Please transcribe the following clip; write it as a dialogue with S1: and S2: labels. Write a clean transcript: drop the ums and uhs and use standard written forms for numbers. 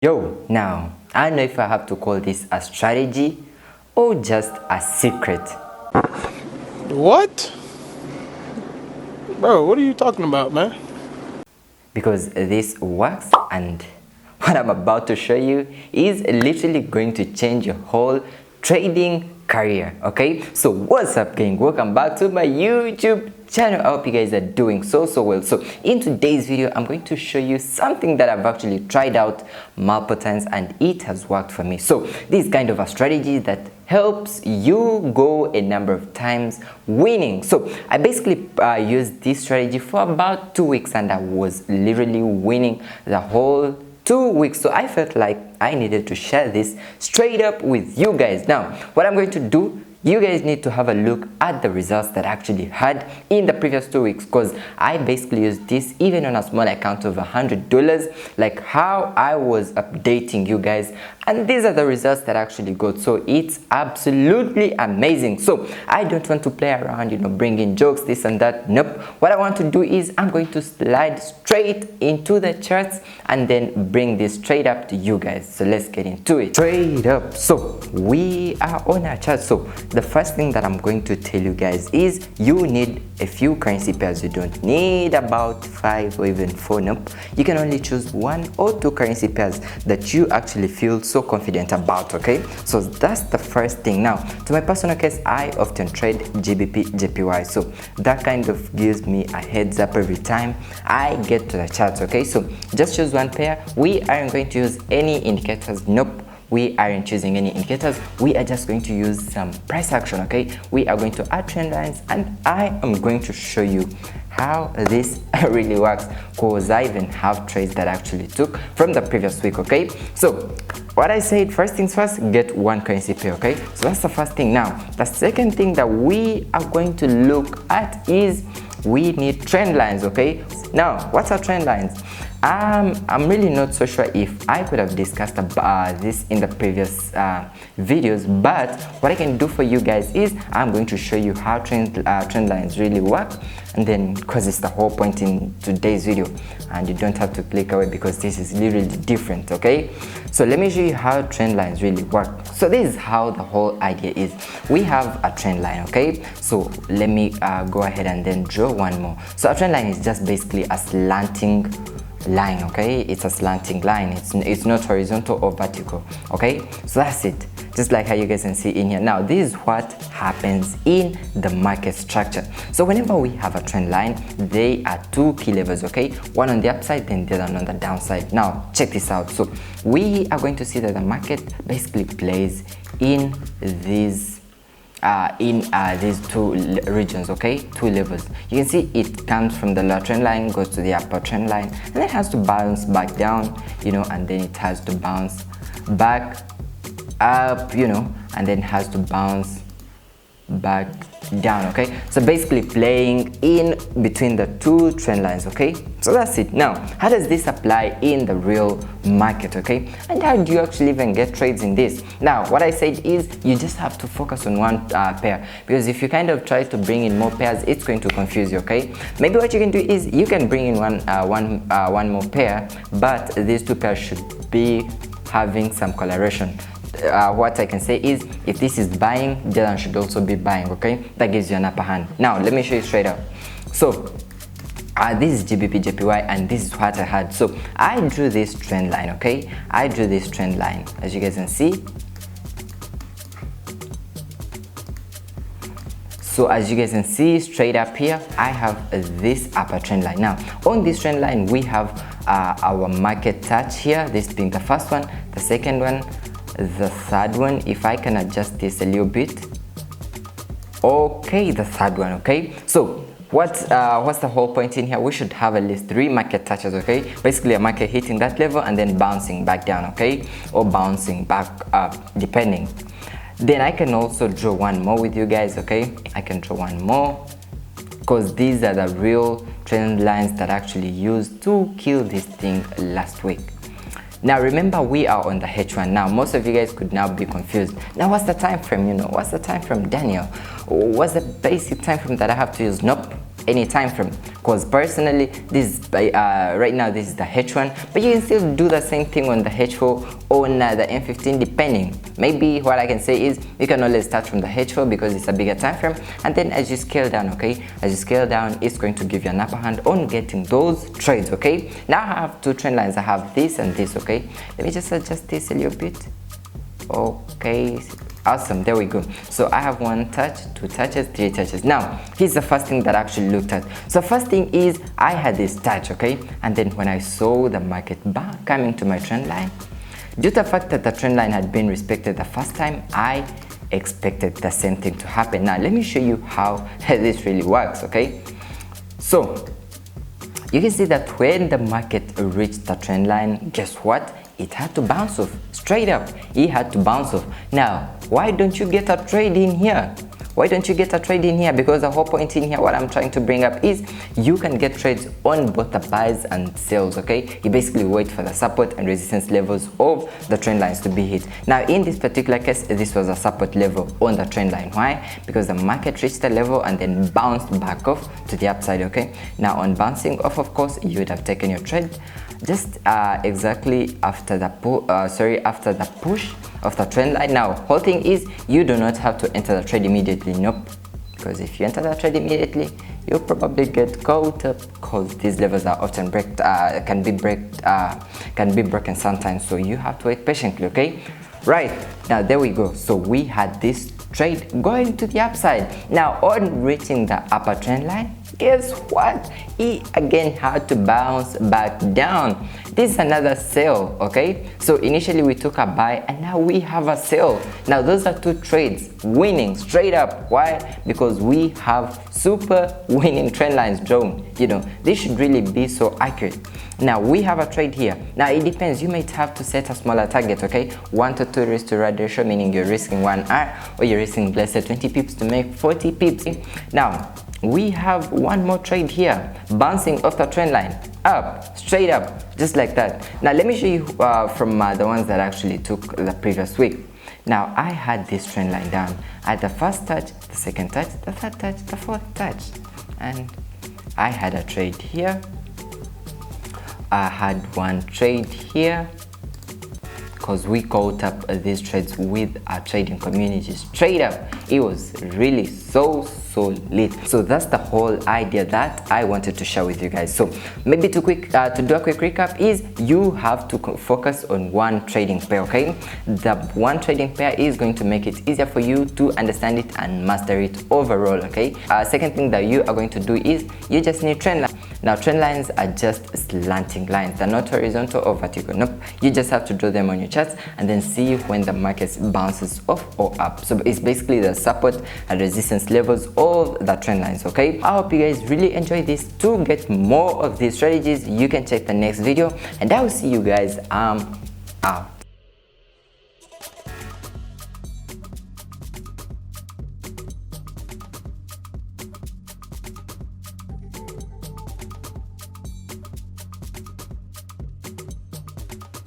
S1: Yo, now, I don't know if I have to call this a strategy or just a secret.
S2: What? Bro, what are you talking about, man?
S1: Because this works, and what I'm about to show you is literally going to change your whole trading career. Okay, so what's up, gang? Welcome back to my YouTube channel. I hope you guys are doing so well. So in today's video, I'm going to show you something that I've actually tried out multiple times and it has worked for me. So this is kind of a strategy that helps you go a number of times winning. So I basically used this strategy for about 2 weeks and I was literally winning the whole 2 weeks. So I felt like I needed to share this straight up with you guys. Now what I'm going to do, you guys need to have a look at the results that I actually had in the previous 2 weeks, because I basically used this even on a small account of $100, like how I was updating you guys, and these are the results that I actually got. So it's absolutely amazing. So I don't want to play around, bring in jokes, this and that. Nope. What I want to do is I'm going to slide straight into the charts and then bring this straight up to you guys. So let's get into it. Straight up. So we are on our chart. So the first thing that I'm going to tell you guys is you need a few currency pairs. You don't need about 5 or even 4. Nope. You can only choose 1 or 2 currency pairs that you actually feel so confident about. Okay, so that's the first thing. Now to my personal case, I often trade GBP JPY, so that kind of gives me a heads up every time I get to the charts. Okay, so just choose 1 pair. We aren't going to use any indicators. Nope, we aren't choosing any indicators. We are just going to use some price action. Okay, we are going to add trend lines and I am going to show you how this really works, because I even have trades that I actually took from the previous week. Okay, so what I said, first things first, get 1 currency pair. Okay, so that's the first thing. Now the second thing that we are going to look at is we need trend lines. Okay, now what's our trend lines? I'm really not so sure if I could have discussed this in the previous videos, but what I can do for you guys is I'm going to show you how trend lines really work, and then, because it's the whole point in today's video and you don't have to click away because this is literally different. Okay, so let me show you how trend lines really work. So this is how the whole idea is. We have a trend line. Okay, so let me go ahead and then draw one more. So a trend line is just basically a slanting line. Okay, it's a slanting line. It's not horizontal or vertical. Okay, so that's it, just like how you guys can see in here. Now this is what happens in the market structure. So whenever we have a trend line, they are 2 key levels. Okay, one on the upside, then the other on the downside. Now check this out. So we are going to see that the market basically plays in these 2 regions. Okay, 2 levels. You can see it comes from the lower trend line, goes to the upper trend line, and then it has to bounce back down, and then it has to bounce back up, and then has to bounce back down. Okay, so basically playing in between the 2 trend lines. Okay, so that's it. Now how does this apply in the real market? Okay, and how do you actually even get trades in this? Now what I said is you just have to focus on 1 pair, because if you kind of try to bring in more pairs, it's going to confuse you. Okay, maybe what you can do is you can bring in one more pair, but these 2 pairs should be having some correlation. What I can say is if this is buying, the other should also be buying. Okay, that gives you an upper hand. Now let me show you straight up. So this is GBP JPY and this is what I had. So I drew this trend line. Okay, I drew this trend line, as you guys can see. So as you guys can see straight up here, I have this upper trend line. Now on this trend line we have our market touch here, this being the first one, the second one, the third one. If I can adjust this a little bit. Okay, the third one. Okay, so what's the whole point in here? We should have at least 3 market touches. Okay, basically a market hitting that level and then bouncing back down. Okay, or bouncing back up, depending. Then I can also draw one more with you guys. Okay, I can draw one more, because these are the real trend lines that I actually used to kill this thing last week. Now remember, we are on the H1. Now most of you guys could now be confused. Now what's the time frame? What's the time frame, Daniel? What's the basic time frame that I have to use? Nope, any time frame, because personally this right now this is the H1, but you can still do the same thing on the H4 or on the M15 depending. Maybe what I can say is you can always start from the H4 because it's a bigger time frame, and then as you scale down, okay, as you scale down, it's going to give you an upper hand on getting those trades. Okay, now I have two trend lines. I have this and this. Okay, let me just adjust this a little bit. Okay, awesome, there we go. So I have one touch, two touches, three touches. Now here's the first thing that I actually looked at. So first thing is I had this touch, okay, and then when I saw the market back coming to my trend line, due to the fact that the trend line had been respected the first time, I expected the same thing to happen. Now let me show you how this really works. Okay, so you can see that when the market reached the trend line, guess what? It had to bounce off, straight up. It had to bounce off. Now, why don't you get a trade in here? Why don't you get a trade in here? Because the whole point in here, what I'm trying to bring up is you can get trades on both the buys and sells, okay? You basically wait for the support and resistance levels of the trend lines to be hit. Now, in this particular case, this was a support level on the trend line. Why? Because the market reached the level and then bounced back off to the upside, okay? Now, on bouncing off, of course, you would have taken your trade just exactly after the push of the trend line. Now, whole thing is you do not have to enter the trade immediately. Nope, because if you enter the trade immediately, you'll probably get caught up, because these levels are often can be broken sometimes. So you have to wait patiently. Okay, right now there we go. So we had this trade going to the upside. Now on reaching the upper trend line, guess what? It again had to bounce back down. This is another sell. Okay, so initially we took a buy and now we have a sell. Now those are two trades winning straight up. Why? Because we have super winning trend lines drawn. You know, this should really be so accurate. Now we have a trade here. Now it depends, you might have to set a smaller target, okay? 1 to 2 risk to reward ratio, meaning you're risking 1R, or you're risking, let's say, 20 pips to make 40 pips. Now we have one more trade here, bouncing off the trend line, up, straight up, just like that. Now let me show you from the ones that actually took the previous week. Now I had this trend line down at the first touch, the second touch, the third touch, the fourth touch, and I had a trade here. I had one trade here, because we caught up these trades with our trading community straight up. It was really so lit. So that's the whole idea that I wanted to share with you guys. So maybe to do a quick recap is you have to focus on one trading pair. Okay, the one trading pair is going to make it easier for you to understand it and master it overall. Okay, second thing that you are going to do is you just need trend lines. Now trend lines are just slanting lines, they're not horizontal or vertical. Nope, you just have to draw them on your charts and then see when the market bounces off or up. So it's basically the support and resistance levels of the trend lines. Okay, I hope you guys really enjoy this. To get more of these strategies, you can check the next video and I will see you guys out.